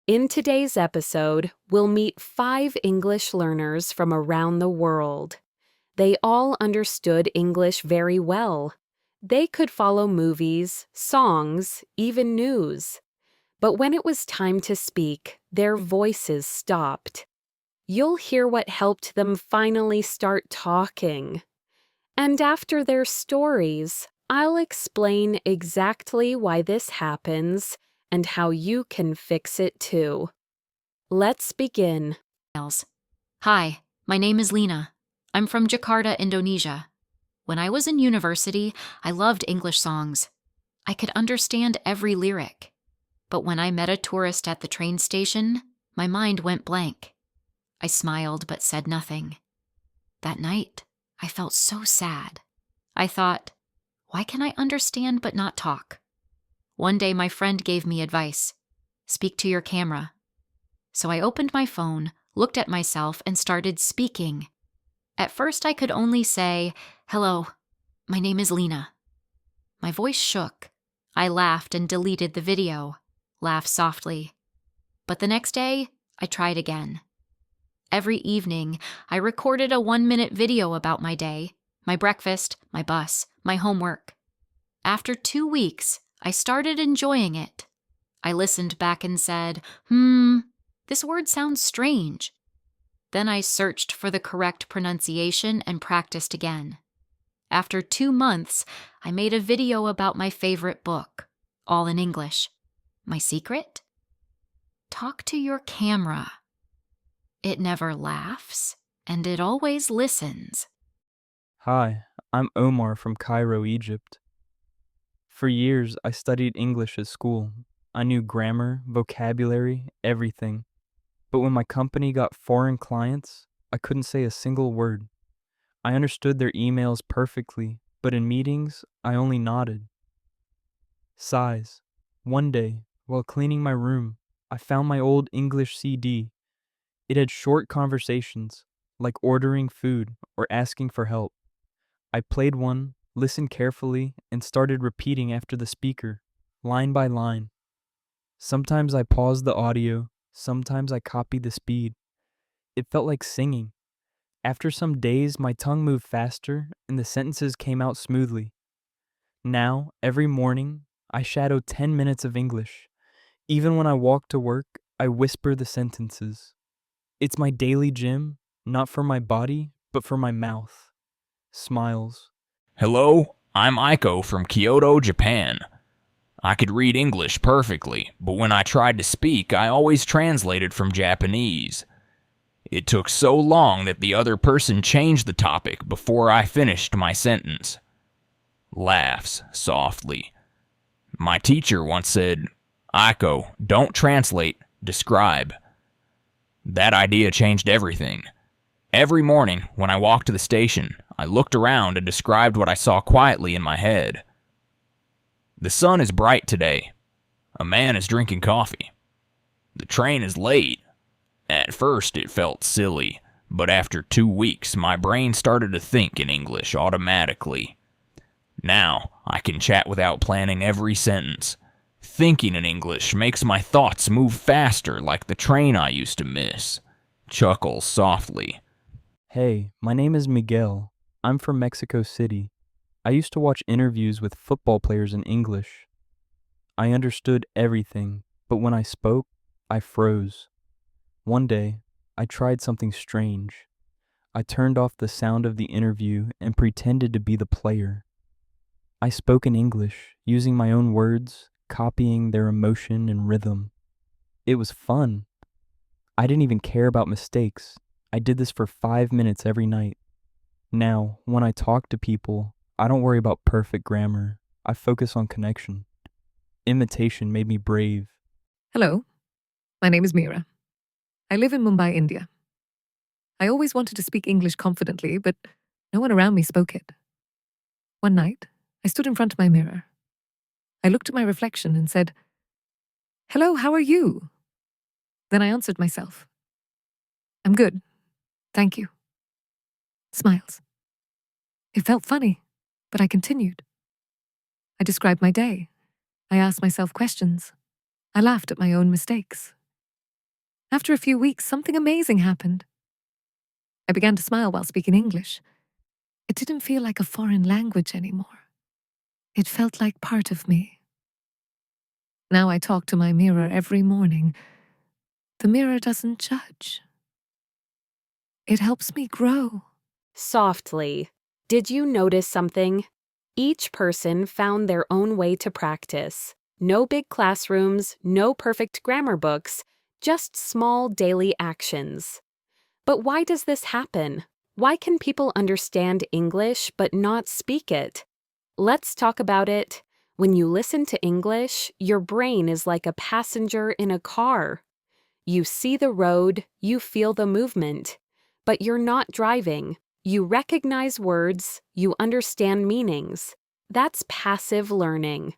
In today's episode, we'll meet 5 English learners from around the world. They all understood English very well. They could follow movies, songs, even news. But when it was time to speak, their voices stopped. You'll hear what helped them finally start talking. And after their stories, I'll explain exactly why this happens and how you can fix it too. Let's begin. Hi, my name is Lina. I'm from Jakarta, Indonesia. When I was in university, I loved English songs. I could understand every lyric. But when I met a tourist at the train station, my mind went blank. I smiled but said nothing. That night, I felt so sad. I thought, why can I understand but not talk? One day my friend gave me advice. Speak to your camera. So I opened my phone, looked at myself, and started speaking. At first I could only say, "Hello, my name is Lina." My voice shook. I laughed and deleted the video. Laughed softly. But the next day, I tried again. Every evening, I recorded a 1-minute video about my day, my breakfast, my bus, my homework. After 2 weeks, I started enjoying it. I listened back and said, this word sounds strange. Then I searched for the correct pronunciation and practiced again. After 2 months, I made a video about my favorite book, all in English. My secret? Talk to your camera. It never laughs, and it always listens. Hi, I'm Omar from Cairo, Egypt. For years, I studied English at school. I knew grammar, vocabulary, everything. But when my company got foreign clients, I couldn't say a single word. I understood their emails perfectly, but in meetings, I only nodded. Sighs. One day, while cleaning my room, I found my old English CD. It had short conversations, like ordering food or asking for help. I played one, listened carefully, and started repeating after the speaker, line by line. Sometimes I paused the audio, sometimes I copied the speed. It felt like singing. After some days, my tongue moved faster and the sentences came out smoothly. Now, every morning, I shadow 10 minutes of English. Even when I walk to work, I whisper the sentences. It's my daily gym, not for my body, but for my mouth. Smiles. Hello, I'm Aiko from Kyoto, Japan. I could read English perfectly, but when I tried to speak, I always translated from Japanese. It took so long that the other person changed the topic before I finished my sentence. Laughs softly. My teacher once said, "Aiko, don't translate, describe." That idea changed everything. Every morning, when I walked to the station, I looked around and described what I saw quietly in my head. The sun is bright today. A man is drinking coffee. The train is late. At first it felt silly, but after 2 weeks my brain started to think in English automatically. Now I can chat without planning every sentence. Thinking in English makes my thoughts move faster like the train I used to miss. Chuckles softly. Hey, my name is Miguel. I'm from Mexico City. I used to watch interviews with football players in English. I understood everything, but when I spoke, I froze. One day, I tried something strange. I turned off the sound of the interview and pretended to be the player. I spoke in English, using my own words, copying their emotion and rhythm. It was fun. I didn't even care about mistakes. I did this for 5 minutes every night. Now, when I talk to people, I don't worry about perfect grammar. I focus on connection. Imitation made me brave. Hello, my name is Meera. I live in Mumbai, India. I always wanted to speak English confidently, but no one around me spoke it. One night, I stood in front of my mirror. I looked at my reflection and said, "Hello, how are you?" Then I answered myself, "I'm good, thank you." Smiles. It felt funny, but I continued. I described my day. I asked myself questions. I laughed at my own mistakes. After a few weeks, something amazing happened. I began to smile while speaking English. It didn't feel like a foreign language anymore. It felt like part of me. Now I talk to my mirror every morning. The mirror doesn't judge. It helps me grow. Softly. Did you notice something? Each person found their own way to practice. No big classrooms, no perfect grammar books, just small daily actions. But why does this happen? Why can people understand English but not speak it? Let's talk about it. When you listen to English, your brain is like a passenger in a car. You see the road, you feel the movement, but you're not driving. You recognize words, you understand meanings. That's passive learning.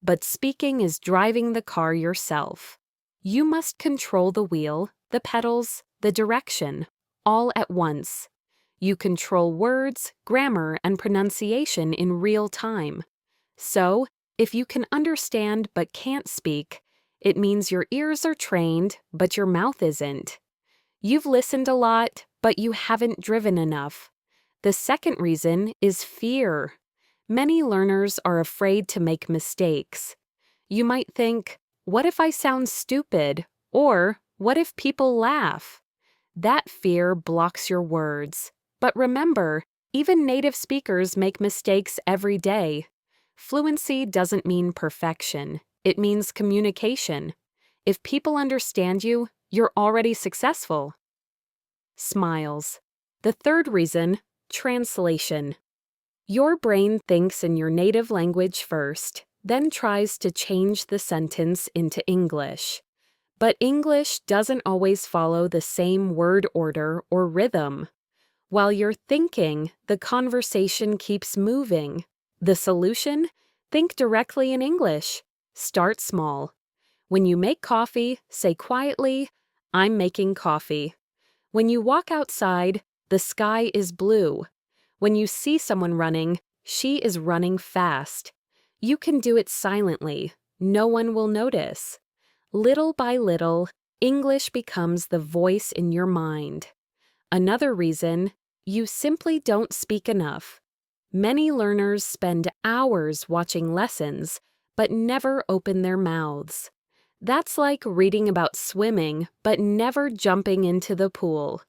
But speaking is driving the car yourself. You must control the wheel, the pedals, the direction, all at once. You control words, grammar, and pronunciation in real time. So, if you can understand but can't speak, it means your ears are trained, but your mouth isn't. You've listened a lot, but you haven't driven enough. The second reason is fear. Many learners are afraid to make mistakes. You might think, what if I sound stupid? Or, what if people laugh? That fear blocks your words. But remember, even native speakers make mistakes every day. Fluency doesn't mean perfection. It means communication. If people understand you, you're already successful. Smiles. The third reason, translation. Your brain thinks in your native language first, then tries to change the sentence into English. But English doesn't always follow the same word order or rhythm. While you're thinking, the conversation keeps moving. The solution? Think directly in English. Start small. When you make coffee, say quietly, I'm making coffee. When you walk outside, the sky is blue. When you see someone running, she is running fast. You can do it silently. No one will notice. Little by little, English becomes the voice in your mind. Another reason, you simply don't speak enough. Many learners spend hours watching lessons, but never open their mouths. That's like reading about swimming, but never jumping into the pool.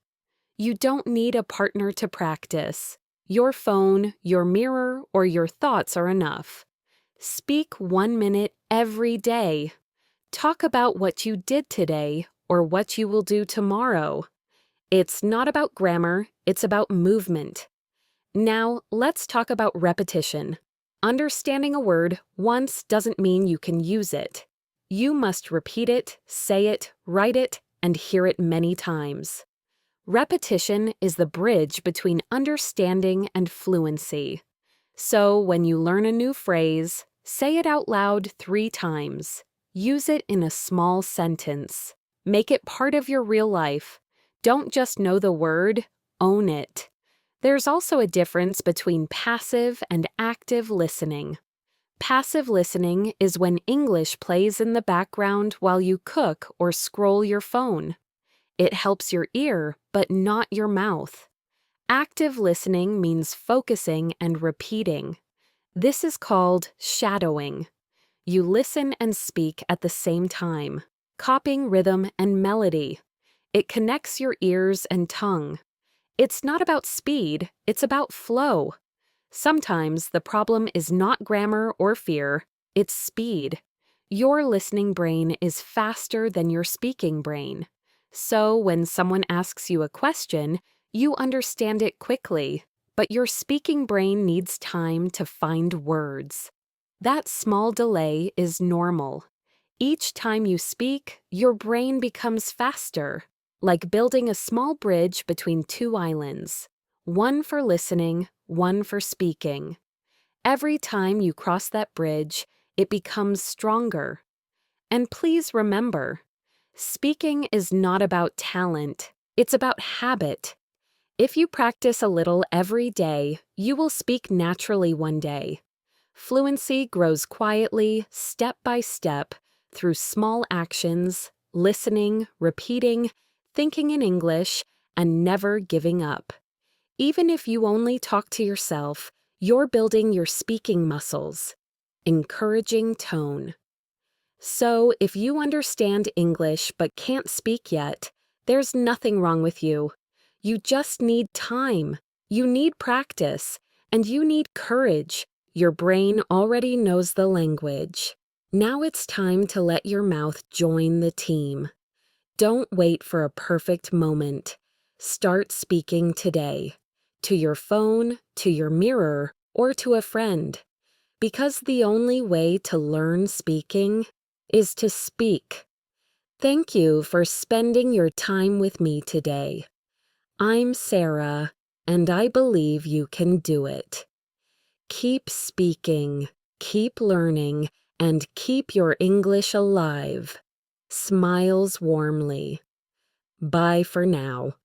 You don't need a partner to practice. Your phone, your mirror, or your thoughts are enough. Speak 1 minute every day. Talk about what you did today or what you will do tomorrow. It's not about grammar, it's about movement. Now, let's talk about repetition. Understanding a word once doesn't mean you can use it. You must repeat it, say it, write it, and hear it many times. Repetition is the bridge between understanding and fluency. So, when you learn a new phrase, say it out loud 3 times. Use it in a small sentence. Make it part of your real life. Don't just know the word, own it. There's also a difference between passive and active listening. Passive listening is when English plays in the background while you cook or scroll your phone. It helps your ear, but not your mouth. Active listening means focusing and repeating. This is called shadowing. You listen and speak at the same time, copying rhythm and melody. It connects your ears and tongue. It's not about speed, it's about flow. Sometimes the problem is not grammar or fear, it's speed. Your listening brain is faster than your speaking brain. So when someone asks you a question, you understand it quickly, but your speaking brain needs time to find words. That small delay is normal. Each time you speak, your brain becomes faster, like building a small bridge between 2 islands, one for listening, one for speaking. Every time you cross that bridge, it becomes stronger. And please remember, speaking is not about talent, it's about habit. If you practice a little every day, you will speak naturally one day. Fluency grows quietly, step by step, through small actions, listening, repeating, thinking in English, and never giving up. Even if you only talk to yourself, you're building your speaking muscles. Encouraging tone. So, if you understand English but can't speak yet, there's nothing wrong with you. You just need time. You need practice. And you need courage. Your brain already knows the language. Now it's time to let your mouth join the team. Don't wait for a perfect moment. Start speaking today. To your phone, to your mirror, or to a friend. Because the only way to learn speaking is to speak. Thank you for spending your time with me today. I'm Sarah, and I believe you can do it. Keep speaking, keep learning, and keep your English alive. Smiles warmly. Bye for now.